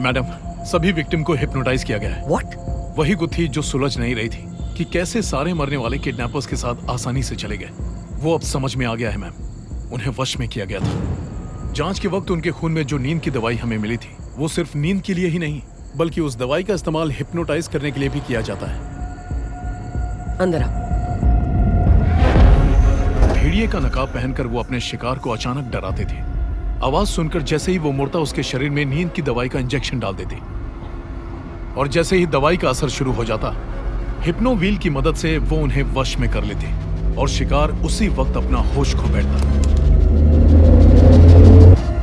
Madam, सभी victim को hypnotise किया गया है। व्हाट? वही गुत्थी जो सुलझ नहीं रही थी कि कैसे सारे मरने वाले किडनैपर्स के साथ आसानी से चले गए, वो अब समझ में आ गया है मैम। उन्हें वश में किया गया था। जांच के वक्त उनके खून में जो नींद की दवाई हमें मिली थी, वो सिर्फ नींद के लिए ही नहीं, बल्कि उस दवाई का इस्तेमाल हिप्नोटाइज करने के लिए भी किया जाता है। अंदर आओ। भेड़िए का नकाब पहनकर वो अपने शिकार को अचानक डराते थे। आवाज सुनकर जैसे ही वो मुड़ता, उसके शरीर में नींद की दवाई का इंजेक्शन डाल देते, और जैसे ही दवाई का असर शुरू हो जाता, हिप्नो व्हील की मदद से वो उन्हें वश में कर लेते और शिकार उसी वक्त अपना होश खो बैठता।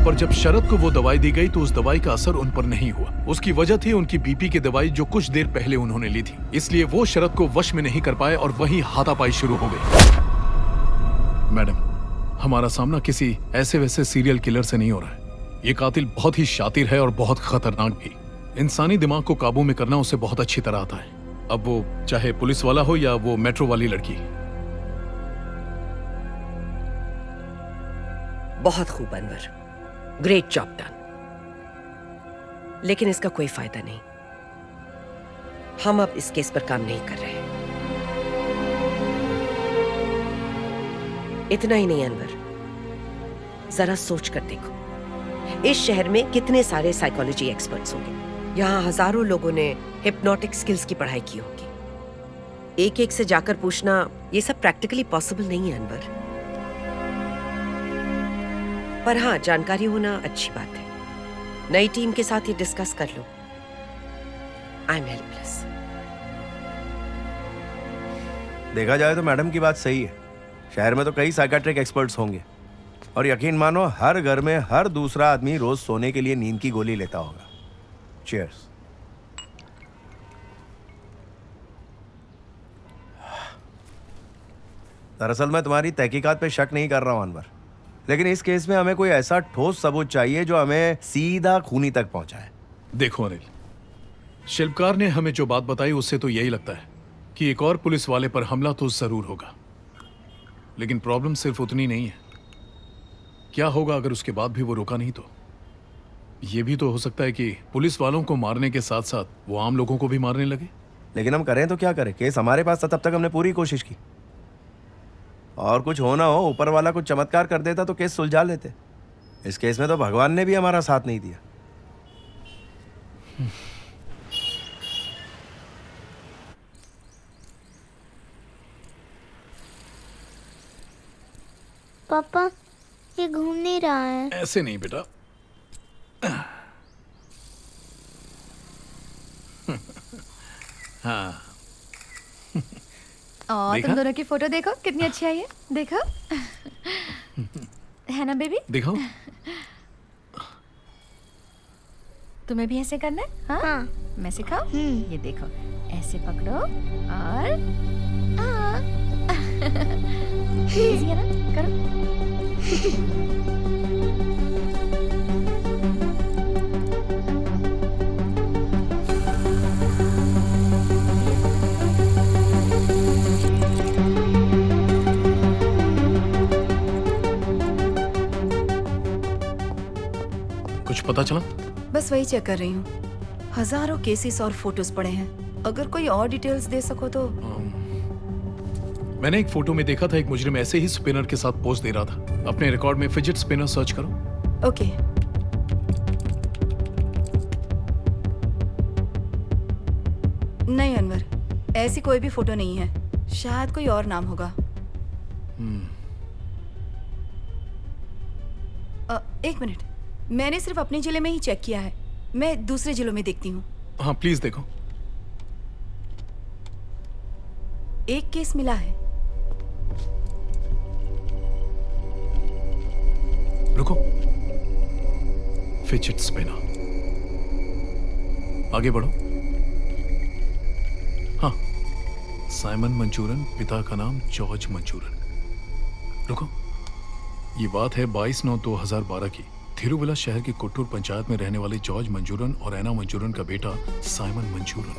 पर जब शरद को वो दवाई दी गई तो उस दवाई का असर उन पर नहीं हुआ। उसकी वजह थी उनकी बीपी की दवाई जो कुछ देर पहले उन्होंने ली थी। इसलिए वो शरद को वश में नहीं कर पाए और वहीं हाथापाई शुरू हो गई। मैडम, हमारा सामना किसी ऐसे वैसे सीरियल किलर से नहीं हो रहा है। ये कातिल बहुत ही शातिर है और बहुत खतरनाक भी। इंसानी दिमाग को काबू में करना उसे बहुत अच्छी तरह आता है। अब वो चाहे पुलिस वाला हो या वो मेट्रो वाली लड़की। बहुत खूब अनवर, ग्रेट जॉब डन। लेकिन इसका कोई फायदा नहीं। हम अब इस केस पर काम नहीं कर रहे। इतना ही नहीं अनवर, जरा सोच कर देखो, इस शहर में कितने सारे साइकोलॉजी एक्सपर्ट्स होंगे। यहाँ हजारों लोगों ने हिप्नोटिक स्किल्स की पढ़ाई की होगी। एक एक से जाकर पूछना, ये सब प्रैक्टिकली पॉसिबल नहीं है अनवर। पर हाँ, जानकारी होना अच्छी बात है। नई टीम के साथ ये डिस्कस कर लो। I am helpless. देखा जाए तो मैडम की बात सही है। शहर में तो कई साइकियाट्रिक एक्सपर्ट्स होंगे, और यकीन मानो हर घर में हर दूसरा आदमी रोज सोने के लिए नींद की गोली लेता होगा। चीयर्स। दरअसल मैं तुम्हारी तहकीकात पे शक नहीं कर रहा हूं अनवर, लेकिन इस केस में हमें कोई ऐसा ठोस सबूत चाहिए जो हमें सीधा खूनी तक पहुंचाए। देखो अनिल, शिल्पकार ने हमें जो बात बताई उससे तो यही लगता है कि एक और पुलिस वाले पर हमला तो जरूर होगा। लेकिन प्रॉब्लम सिर्फ उतनी नहीं है। क्या होगा अगर उसके बाद भी वो रुका नहीं तो? ये भी तो हो सकता है कि पुलिस वालों को मारने के साथ साथ वो आम लोगों को भी मारने लगे। लेकिन हम करें तो क्या करें? केस हमारे पास था, तब तक हमने पूरी कोशिश की। और कुछ होना हो, ऊपर वाला कुछ चमत्कार कर देता तो केस सुलझा लेते। इस केस में तो भगवान ने भी हमारा साथ नहीं दिया। पापा, ये घूम नहीं रहा है। ऐसे नहीं बेटा। हाँ, और देखा? तुम दोनों की फोटो देखो कितनी अच्छी आई है। देखो है ना बेबी? दिखाओ। तुम्हें भी ऐसे करना है? हाँ, हाँ। मैं सिखाऊं? ये देखो, ऐसे पकड़ो और इजी है ना? करो। कुछ पता चला? बस वही चेक कर रही हूँ। हजारों केसेस और फोटोज पड़े हैं। अगर कोई और डिटेल्स दे सको तो। मैंने एक फोटो में देखा था एक मुजरिम ऐसे ही स्पिनर के साथ पोज दे रहा था। अपने रिकॉर्ड में फिजिट स्पिनर सर्च करो। ओके। नहीं अनवर, ऐसी कोई भी फोटो नहीं है। शायद कोई और नाम होगा। एक मिनट, मैंने सिर्फ अपने जिले में ही चेक किया है। मैं दूसरे जिलों में देखती हूँ। हाँ प्लीज देखो। एक केस मिला है। रुको, फिजिट स्पिनर। आगे बढ़ो। हाँ, साइमन मंचूरन, पिता का नाम जॉर्ज मंचूरन। रुको, ये बात है 22/9/2012 की। थिरुविला शहर की कुट्टूर पंचायत में रहने वाले जॉर्ज मंचूरन और एना मंचूरन का बेटा साइमन मंचूरन।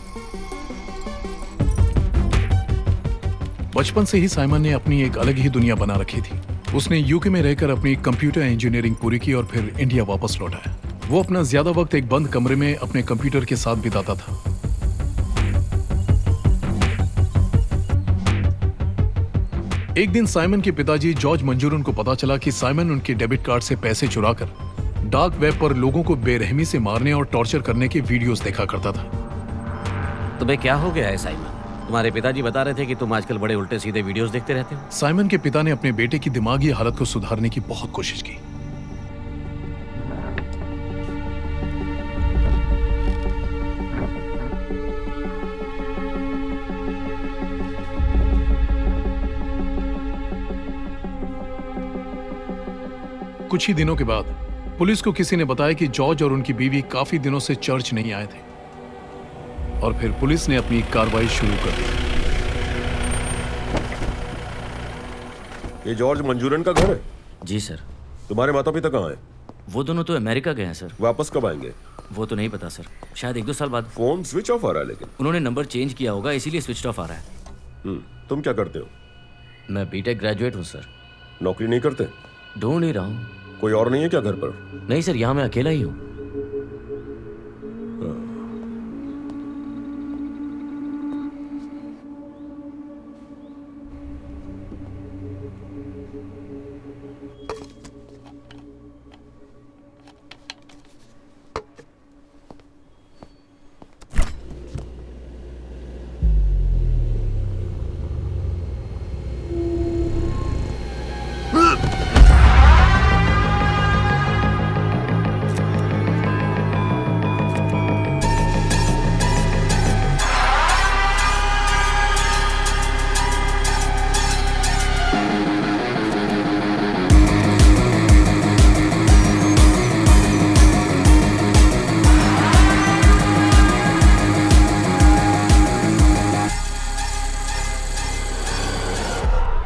बचपन से ही साइमन ने अपनी एक अलग ही दुनिया बना रखी थी। उसने यूके में रहकर अपनी कंप्यूटर इंजीनियरिंग पूरी की और फिर इंडिया वापस लौट आया। वो अपना ज्यादा वक्त एक बंद कमरे में अपने कंप्यूटर के साथ बिताता था। एक दिन साइमन के पिताजी जॉर्ज मंजूरन को पता चला कि साइमन उनके डेबिट कार्ड से पैसे चुराकर डार्क वेब पर लोगों को बेरहमी से मारने और टॉर्चर करने के वीडियोस देखा करता था। तुम्हें क्या हो गया है साइमन? तुम्हारे पिताजी बता रहे थे कि तुम आजकल बड़े उल्टे सीधे वीडियोस देखते रहते हो। साइमन के पिता ने अपने बेटे की दिमागी हालत को सुधारने की बहुत कोशिश की। कुछ ही दिनों के बाद पुलिस को किसी ने बताया कि जॉर्ज और उनकी बीवी काफी दिनों से चर्च नहीं आए थे, और फिर पुलिस ने अपनी कार्रवाई शुरू कर दी। ये जॉर्ज मंजूरन का घर है? जी सर। तुम्हारे माता पिता कहाँ हैं? वो दोनों तो अमेरिका गए हैं सर। वापस कब आएंगे? वो तो नहीं पता सर, शायद 1-2 साल बाद। फोन स्विच ऑफ आ रहा है लेकिन। उन्होंने नंबर चेंज किया होगा, इसीलिए स्विच ऑफ आ रहा है। तुम क्या करते हो? मैं बीटेक ग्रेजुएट हूँ सर। नौकरी नहीं करते? ढूंढ ही रहा हूँ। कोई और नहीं है क्या घर पर? नहीं सर, यहाँ मैं अकेला ही हूँ।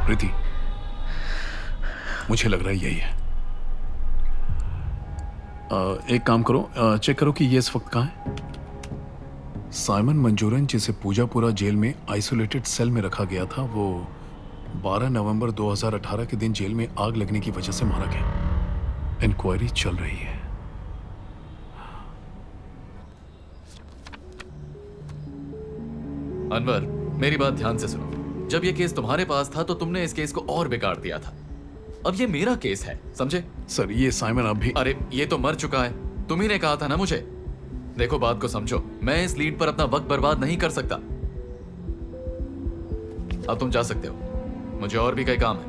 प्रीति, मुझे लग रहा है यही है। एक काम करो, चेक करो कि ये इस वक्त कहाँ है। साइमन मंजूरन, जिसे पूजापुरा जेल में आइसोलेटेड सेल में रखा गया था, वो 12 नवंबर 2018 के दिन जेल में आग लगने की वजह से मारा गया। इंक्वायरी चल रही है। अनवर, मेरी बात ध्यान से सुनो। जब ये केस तुम्हारे पास था तो तुमने इस केस को और बिगाड़ दिया था। अब ये मेरा केस है, समझे? सर, ये साइमन अब भी... अरे ये तो मर चुका है। तुम ही ने कहा था ना मुझे। देखो, बात को समझो, मैं इस लीड पर अपना वक्त बर्बाद नहीं कर सकता। अब तुम जा सकते हो, मुझे और भी कई काम है।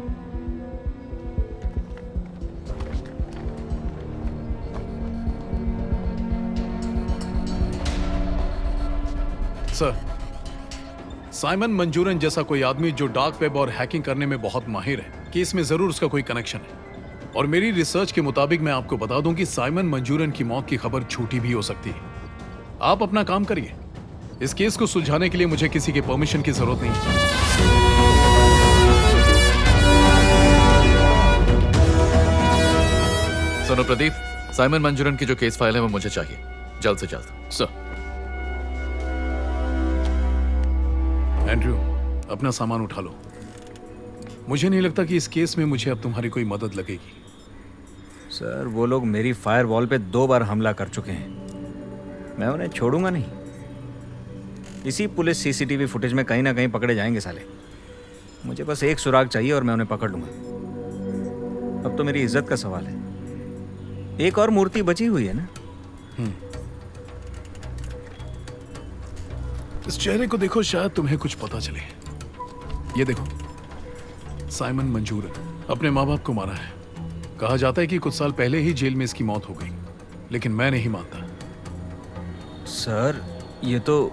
सर, साइमन मंजूरन जैसा कोई आदमी जो डार्क वेब और हैकिंग करने में बहुत माहिर है, कि इसमें जरूर उसका कोई कनेक्शन है। और मेरी रिसर्च के मुताबिक मैं आपको बता दूं कि साइमन मंजूरन की मौत की खबर झूठी भी हो सकती है। आप अपना काम करिए। इस केस को सुलझाने के लिए मुझे किसी के परमिशन की जरूरत नहीं है। सुनो प्रदीप, साइमन मंजूरन की जो केस फाइल है वो मुझे चाहिए, जल्द से जल्द। सर। एंड्रयू, अपना सामान उठा लो। मुझे नहीं लगता कि इस केस में मुझे अब तुम्हारी कोई मदद लगेगी। सर, वो लोग मेरी फायरवॉल पे 2 बार हमला कर चुके हैं। मैं उन्हें छोड़ूंगा नहीं। इसी पुलिस सीसीटीवी फुटेज में कहीं ना कहीं पकड़े जाएंगे साले। मुझे बस एक सुराग चाहिए और मैं उन्हें पकड़ लूंगा। अब तो मेरी इज्जत का सवाल है। एक और मूर्ति बची हुई है ना? इस चेहरे को देखो, शायद तुम्हें कुछ पता चले। ये देखो, साइमन मंजूरन अपने माँ बाप को मारा है। कहा जाता है कि कुछ साल पहले ही जेल में इसकी मौत हो गई, लेकिन मैं नहीं मानता। सर, ये तो...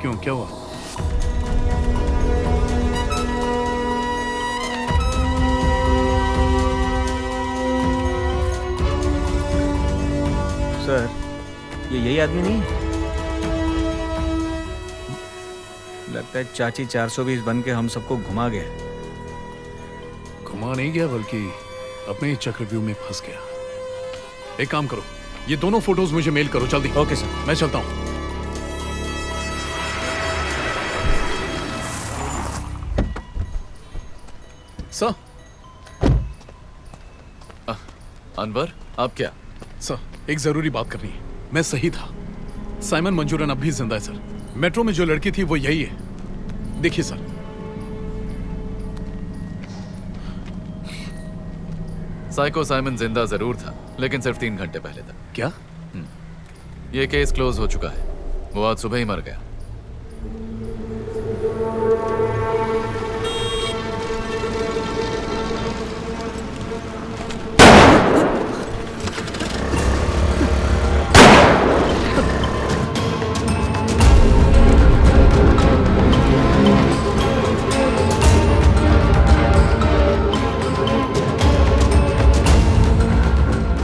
क्यों, क्या हुआ? सर, ये यही आदमी नहीं है? लगता है चाची 420 बन के हम सबको घुमा गया। घुमा नहीं गया, बल्कि अपने ही चक्रव्यूह में फंस गया। एक काम करो, ये दोनों फोटोज मुझे मेल करो जल्दी। ओके सर, मैं चलता हूं। सर। अनवर, आप क्या? सर, एक जरूरी बात करनी है। मैं सही था, साइमन मंजूरन अब भी जिंदा है सर। मेट्रो में जो लड़की थी वो यही है, देखिए सर। साइको साइमन जिंदा जरूर था, लेकिन सिर्फ 3 घंटे पहले तक। क्या? ये केस क्लोज हो चुका है। वो आज सुबह ही मर गया।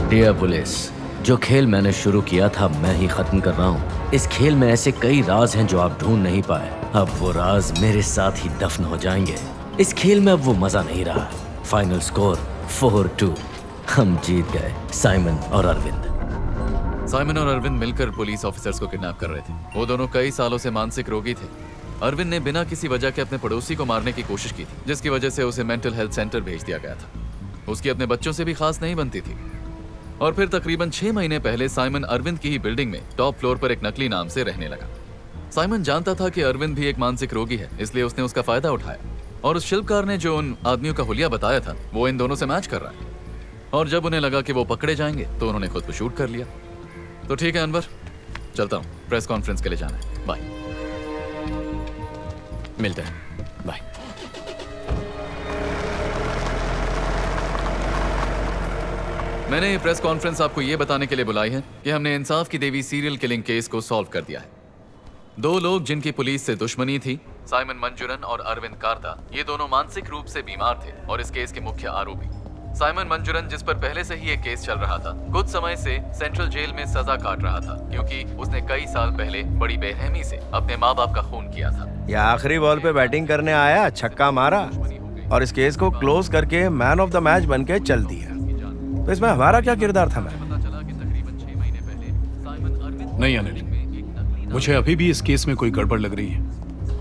डियर पुलिस, जो खेल मैंने शुरू किया था मैं ही खत्म कर रहा हूँ। इस खेल में ऐसे कई राज हैं जो आप ढूंढ नहीं पाए। अब वो राज मेरे साथ ही दफन हो जाएंगे। इस खेल में अब वो मजा नहीं रहा। फाइनल स्कोर 4-2, हम जीत गए, साइमन और अरविंद। साइमन और अरविंद मिलकर पुलिस ऑफिसर्स को किडनैप कर रहे थे। वो दोनों कई सालों से मानसिक रोगी थे। अरविंद ने बिना किसी वजह के अपने पड़ोसी को मारने की कोशिश की थी, जिसकी वजह से उसे मेंटल हेल्थ सेंटर भेज दिया गया था। उसकी अपने बच्चों से भी खास नहीं बनती थी। और फिर तकरीबन 6 महीने पहले साइमन अरविंद की ही बिल्डिंग में टॉप फ्लोर पर एक नकली नाम से रहने लगा। साइमन जानता था कि अरविंद भी एक मानसिक रोगी है, इसलिए उसने उसका फायदा उठाया। और उस शिल्पकार ने जो उन आदमियों का हुलिया बताया था वो इन दोनों से मैच कर रहा है। और जब उन्हें लगा कि वो पकड़े जाएंगे तो उन्होंने खुद को शूट कर लिया। तो ठीक है अनवर, चलता हूँ, प्रेस कॉन्फ्रेंस के लिए जाना है। बाय। मिलते हैं, बाय। मैंने ये प्रेस कॉन्फ्रेंस आपको ये बताने के लिए बुलाई है कि हमने इंसाफ की देवी सीरियल किलिंग केस को सॉल्व कर दिया है। 2 लोग जिनकी पुलिस से दुश्मनी थी, साइमन मंजूरन और अरविंद कारता, ये दोनों मानसिक रूप से बीमार थे और इस केस के मुख्य आरोपी साइमन मंजूरन, जिस पर पहले से ही एक केस चल रहा था, कुछ समय से सेंट्रल जेल में सजा काट रहा था क्योंकि उसने कई साल पहले बड़ी बेरहमी से अपने माँ बाप का खून किया था। ये आखिरी बॉल पे बैटिंग करने आया, छक्का मारा और इस केस को क्लोज करके मैन ऑफ द मैच बन के चल दिया। तो इसमें हमारा क्या किरदार था? मैं नहीं अनिल, मुझे अभी भी इस केस में कोई गड़बड़ लग रही है।